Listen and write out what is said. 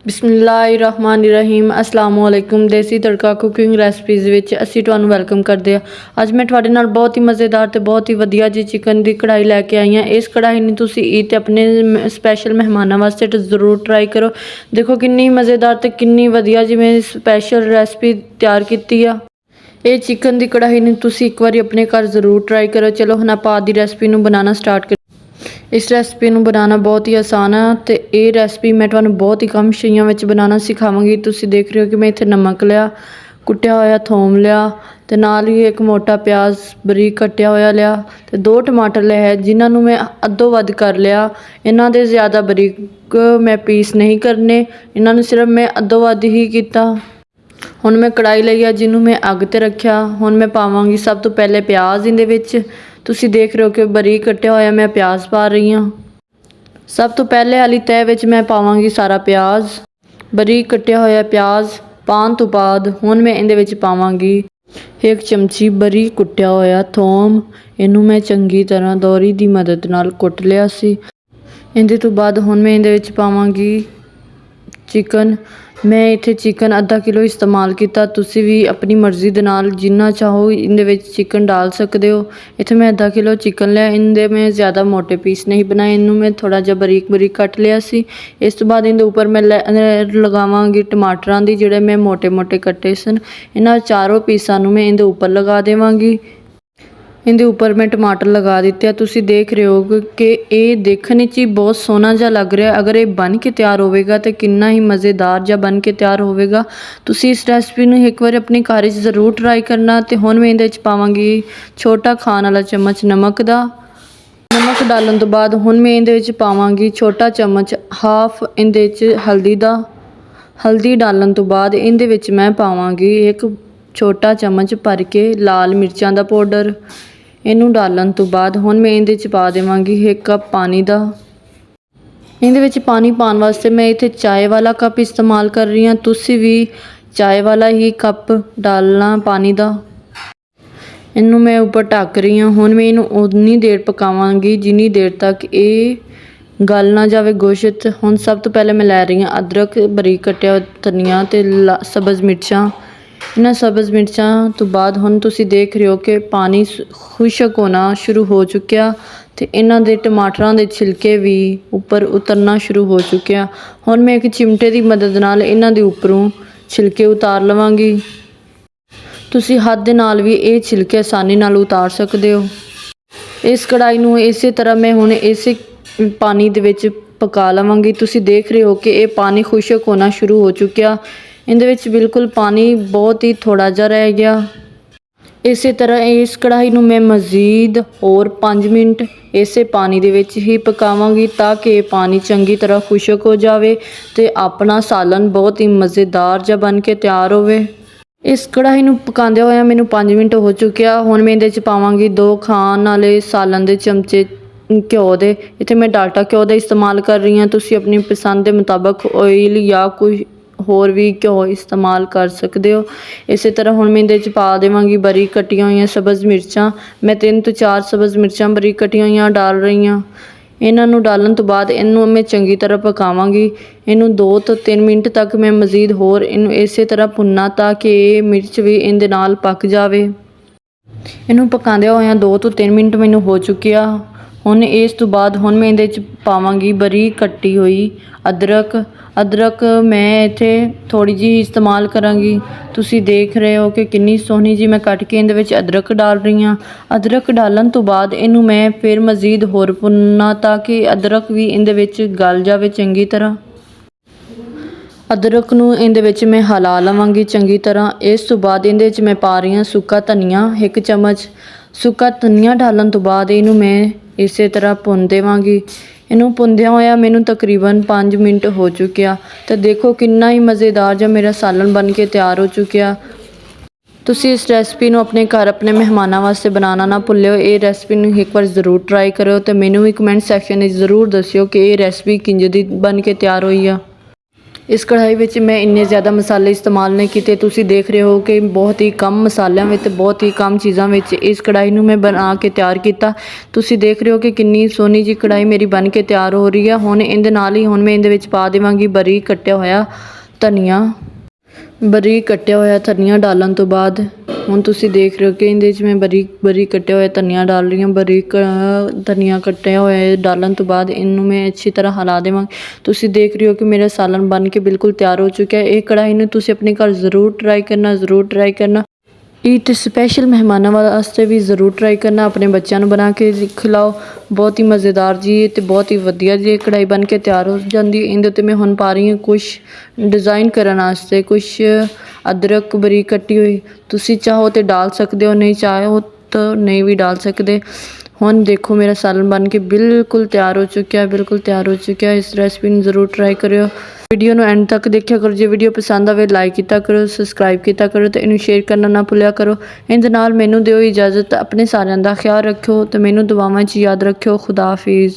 बिस्मिल्लाहिर्रहमानिर्रहीम अस्सलाम वालेकुम। देसी तड़का कुकिंग ਰੈਸਪੀਜ਼ ਵਿੱਚ ਅਸੀਂ ਤੁਹਾਨੂੰ ਵੈਲਕਮ ਕਰਦੇ ਹਾਂ। ਅੱਜ ਮੈਂ ਤੁਹਾਡੇ ਨਾਲ ਬਹੁਤ ਹੀ ਮਜ਼ੇਦਾਰ ਤੇ ਬਹੁਤ ਹੀ ਵਧੀਆ ਜੀ ਚਿਕਨ ਦੀ ਕੜਾਈ ਲੈ ਕੇ ਆਈ ਹਾਂ। ਇਸ ਕੜਾਈ ਨੂੰ ਤੁਸੀਂ ਈਦ ਤੇ ਆਪਣੇ ਸਪੈਸ਼ਲ ਮਹਿਮਾਨਾਂ ਵਾਸਤੇ ਜ਼ਰੂਰ ਟਰਾਈ ਕਰੋ। ਦੇਖੋ ਕਿੰਨੀ ਮਜ਼ੇਦਾਰ ਤੇ ਕਿੰਨੀ ਵਧੀਆ ਜਿਵੇਂ ਸਪੈਸ਼ਲ ਰੈਸਪੀ ਤਿਆਰ ਕੀਤੀ ਆ। ਇਹ ਚਿਕਨ ਦੀ ਕੜਾਈ ਨੂੰ ਤੁਸੀਂ ਇੱਕ ਵਾਰੀ ਆਪਣੇ ਘਰ ਜ਼ਰੂਰ ਟਰਾਈ ਕਰੋ। ਚਲੋ ਹੁਣ ਆਪਾਂ ਦੀ ਰੈਸਪੀ ਨੂੰ ਬਣਾਉਣਾ ਸਟਾਰਟ ਕਰੀਏ। इस रेसिपी ਨੂੰ बनाना बहुत ही आसान है तो ये रेसिपी मैं ਤੁਹਾਨੂੰ बहुत ही कम ਸ਼ਈਆਂ ਵਿੱਚ बनाना सिखावांगी। ਤੁਸੀਂ देख रहे हो कि मैं इत्थे नमक लिया, कुटिया होया थोम लिया ते नाल ही एक मोटा प्याज बरीक कटिया होया लिया ते 2 टमाटर ले है जिन्होंने मैं अद्धो वध कर लिया। इन्हां दे ज़्यादा बरीक मैं पीस नहीं करने, इन्हां सिर्फ मैं अद्धो वध ही किया। हुण मैं कढ़ाई लई है जिन्हों मैं अग ते रखिया। हुण मैं पावांगी सब तो पहले प्याज इहदे विच। तुसी देख रहे हो कि बरीक कटिया होया मैं प्याज पा रही हाँ। सब तो पहले वाली तह विच मैं पावांगी सारा प्याज, बरीक कटिया होया प्याज पाउण तो बाद हुण मैं इहदे विच पावांगी 1 चमची बरीक कुटिया होया थोम। इनू मैं चंगी तरह दौरी दी मदद नाल कुट लिया सी। इहदे तो बाद हुण मैं इहदे विच पावांगी चिकन। मैं इत्थे चिकन आधा किलो इस्तेमाल किया। तुसी भी अपनी मर्जी दे नाल जिन्ना चाहो इहदे विच चिकन डाल सकदे हो। इत्थे मैं आधा किलो चिकन लिया। इहदे मैं ज़्यादा मोटे पीस नहीं बनाए, इनू मैं थोड़ा जिहा बरीक बरीक कट लिया सी। इस तो बाद इहदे उपर मैं लगावांगी टमाटरां दी जिहड़े मैं मोटे मोटे कट्टे सन। इन्हां चारों पीसां नू मैं इहदे उपर लगा देवांगी। इहदे उपर मैं टमाटर लगा दिते। तुसी देख रहे हो कि ये देखने च ही बहुत सोहना जिहा लग रहा है। अगर ये बन के तैयार होवेगा तो कितना ही मज़ेदार जिहा बन के तैयार होवेगा। तुसी इस रेसिपी नू एक बार अपने घर ज़रूर ट्राई करना। तो हुण मैं इहदे च पावांगी छोटा खाण वाला चम्मच नमक दा। नमक डालण तो बाद हुण मैं इहदे विच पावांगी छोटा चम्मच हाफ इहदे च हल्दी दा। हल्दी डालण तो बाद इहदे विच मैं पावांगी एक छोटा चम्मच भर के लाल मिर्चां दा पाउडर। इनू डालण तो बाद हुण मैं इहदे च पा देवांगी 1 कप पानी दा। इहदे विच पानी पाउण वास्ते मैं इत्थे चाय वाला कप इस्तेमाल कर रही हाँ। तुसी भी चाय वाला ही कप डालना पानी दा। इनू मैं उपर ढक रही हाँ। हुण मैं इनू उन्नी देर पकावांगी जिन्नी देर तक ये गल ना जाए गोश्त। हुण सब तो पहले मैं लै रही हाँ अदरक बरीक कटिया धनिया ते सब्ज़ मिर्चां। इन्हां सब्ज़ मिर्चां तो बाद हुण तुसी देख रहे हो कि पानी खुशक होना शुरू हो चुकिया ते इन्हां दे टमाटरां दे छिलके भी उपर उतरना शुरू हो चुके। हुण मैं एक चिमटे की मदद नाल इन्हां दे उपरों छिलके उतार लवांगी। तुसी हत्थ दे नाल भी ये छिलके आसानी नाल उतार सकदे हो। इस कढ़ाई नूं इसे तरह मैं हुण इसे पानी दे विच पका लवांगी। तुसी देख रहे हो कि ये पानी खुशक होना शुरू हो चुकिया। इहदे विच बिल्कुल पानी बहुत ही थोड़ा जिहा रह गया। इस तरह इस कढ़ाई नूं मैं मज़ीद और 5 मिनट इसे पानी दे विच ही पकावांगी ताकि पानी चंगी तरह खुशक हो जाए तो अपना सालन बहुत ही मज़ेदार जिहा बन के तैयार होवे। इस कढ़ाई नूं पकांदे होए मैनूं 5 मिनट हो चुके। हुण मैं इहदे च पावांगी 2 खाण वाले सालन दे चमचे घ्यो दे। इत्थे मैं डालडा घ्यो दा इस्तेमाल कर रही हाँ। तुसी अपनी पसंद के मुताबिक ऑयल या कोई होर भी घ्यो इस्तेमाल कर सकते हो। इस तरह हुण मैं इहदे च पा देवांगी बरीक कटियां होईयां सब्ज़ मिर्चां। मैं 3 तो 4 सब्ज़ मिर्चां बरीक कटियां होईयां डाल रही हाँ। इन्हां नूं डालण तो बाद इनू मैं चंगी तरह पकावांगी। इनू 2 तो 3 मिनट तक मैं मज़ीद होर इनू इस तरह भुनना ताकि मिर्च भी इहदे नाल पक जाए। इनू पकांदे होए 2 तो 3 मिनट मैनू हो चुके आ। हुण इस तो बाद हुण मैं इहदे च पावांगी बरीक कट्टी हुई अदरक। अदरक मैं इत्थे थोड़ी जी इस्तेमाल करांगी। तुसी देख रहे हो कि कितनी सोहनी जी मैं कट के इहदे विच अदरक डाल रही हाँ। अदरक डालण तो बाद इनू मैं फिर मज़ीद होर भुनना ताकि अदरक भी इहदे विच गल जाए चंगी तरह। अदरक नूं इहदे विच मैं हिला लवांगी चंगी तरह। इस तो बाद इहदे विच मैं पा रही हाँ सुक्का धनिया 1 चम्मच। सुक्का धनिया डालण तो बाद इनू मैं इस तरह भुन देवांगी। इनू भुनदियां होया मैनू तकरीबन 5 मिनट हो चुके। तो देखो कितना ही मज़ेदार जिहा मेरा सालन बन के तैयार हो चुकिया। तुसी इस रेसिपी नूं अपने घर अपने मेहमानां वास्ते बनाना ना भुल्लिओ। ये रेसिपी नूं एक बार ज़रूर ट्राई करो तो मैनू भी कमेंट सैक्शन में ज़रूर दस्सिओ कि ये रेसिपी किंज दी बन के तैयार हुई आ। ਇਸ ਕੜਾਈ ਵਿੱਚ ਮੈਂ ਇੰਨੇ ਜ਼ਿਆਦਾ ਮਸਾਲੇ ਇਸਤੇਮਾਲ ਨਹੀਂ ਕੀਤੇ। ਤੁਸੀਂ ਦੇਖ ਰਹੇ ਹੋ ਕਿ ਬਹੁਤ ਹੀ ਕਮ ਮਸਾਲਿਆਂ ਵਿੱਚ, ਬਹੁਤ ਹੀ ਕਮ ਚੀਜ਼ਾਂ ਵਿੱਚ ਇਸ ਕੜਾਈ ਨੂੰ ਮੈਂ ਬਣਾ ਕੇ ਤਿਆਰ ਕੀਤਾ। ਤੁਸੀਂ ਦੇਖ ਰਹੇ ਹੋ ਕਿ ਕਿੰਨੀ ਸੋਹਣੀ ਜਿਹੀ ਕੜਾਈ ਮੇਰੀ ਬਣ ਕੇ ਤਿਆਰ ਹੋ ਰਹੀ ਹੈ। ਹੁਣ ਇਹਦੇ ਨਾਲ ਹੀ ਮੈਂ ਇਹਦੇ ਵਿੱਚ ਪਾ ਦੇਵਾਂਗੀ ਬਰੀਕ ਕੱਟਿਆ ਹੋਇਆ ਧਨੀਆ। ਬਰੀਕ ਕੱਟਿਆ ਹੋਇਆ ਧਨੀਆ ਡਾਲਣ ਤੋਂ ਬਾਅਦ ਹੁਣ ਤੁਸੀਂ ਦੇਖ ਰਹੇ ਹੋ ਕਿ ਇਹਦੇ 'ਚ ਮੈਂ ਬਰੀਕ ਕੱਟਿਆ ਹੋਇਆ ਧਨੀਆ ਡਾਲ ਰਹੀ ਹਾਂ। ਬਰੀਕ ਧਨੀਆ ਕੱਟਿਆ ਹੋਇਆ ਡਾਲਣ ਤੋਂ ਬਾਅਦ ਇਹਨੂੰ ਮੈਂ ਅੱਛੀ ਤਰ੍ਹਾਂ ਹਿਲਾ ਦੇਵਾਂਗੀ। ਤੁਸੀਂ ਦੇਖ ਰਹੇ ਹੋ ਕਿ ਮੇਰਾ ਸਾਲਨ ਬਣ ਕੇ ਬਿਲਕੁਲ ਤਿਆਰ ਹੋ ਚੁੱਕਿਆ ਹੈ। ਇਹ ਕੜਾਹੀ ਨੂੰ ਤੁਸੀਂ ਆਪਣੇ ਘਰ ਜ਼ਰੂਰ ਟਰਾਈ ਕਰਨਾ। ਈਦ 'ਤੇ ਸਪੈਸ਼ਲ ਮਹਿਮਾਨਾਂ ਵਾਸਤੇ ਵੀ ਜ਼ਰੂਰ ਟਰਾਈ ਕਰਨਾ। ਆਪਣੇ ਬੱਚਿਆਂ ਨੂੰ ਬਣਾ ਕੇ ਖਿਲਾਓ। ਬਹੁਤ ਹੀ ਮਜ਼ੇਦਾਰ ਜੀ ਅਤੇ ਬਹੁਤ ਹੀ ਵਧੀਆ ਜੀ ਕੜਾਹੀ ਬਣ ਕੇ ਤਿਆਰ ਹੋ ਜਾਂਦੀ ਹੈ। ਇਹਦੇ ਉੱਤੇ ਮੈਂ ਹੁਣ ਪਾ ਰਹੀ ਹਾਂ ਕੁਛ ਡਿਜ਼ਾਈਨ ਕਰਨ ਵਾਸਤੇ ਕੁਛ ਅਦਰਕ ਬਰੀਕ ਕੱਟੀ ਹੋਈ। ਤੁਸੀਂ ਚਾਹੋ ਤਾਂ ਡਾਲ ਸਕਦੇ ਹੋ, ਨਹੀਂ ਚਾਹੋ ਤਾਂ ਨਹੀਂ ਵੀ ਡਾਲ ਸਕਦੇ। ਹੁਣ ਦੇਖੋ ਮੇਰਾ ਸਾਲਨ ਬਣ ਕੇ ਬਿਲਕੁਲ ਤਿਆਰ ਹੋ ਚੁੱਕਿਆ। ਇਸ ਰੈਸਪੀ ਨੂੰ ਜ਼ਰੂਰ ਟਰਾਈ ਕਰਿਓ। ਵੀਡੀਓ ਨੂੰ ਐਂਡ ਤੱਕ ਦੇਖਿਆ ਕਰੋ। ਜੇ ਵੀਡੀਓ ਪਸੰਦ ਆਵੇ ਲਾਈਕ ਕੀਤਾ ਕਰੋ, ਸਬਸਕ੍ਰਾਈਬ ਕੀਤਾ ਕਰੋ ਅਤੇ ਇਹਨੂੰ ਸ਼ੇਅਰ ਕਰਨਾ ਨਾ ਭੁੱਲਿਆ ਕਰੋ। ਇਹਦੇ ਨਾਲ ਮੈਨੂੰ ਦਿਓ ਇਜਾਜ਼ਤ। ਆਪਣੇ ਸਾਰਿਆਂ ਦਾ ਖਿਆਲ ਰੱਖਿਓ ਅਤੇ ਮੈਨੂੰ ਦੁਆਵਾਂ 'ਚ ਯਾਦ ਰੱਖਿਓ। ਖੁਦਾ ਹਾਫਿਜ਼।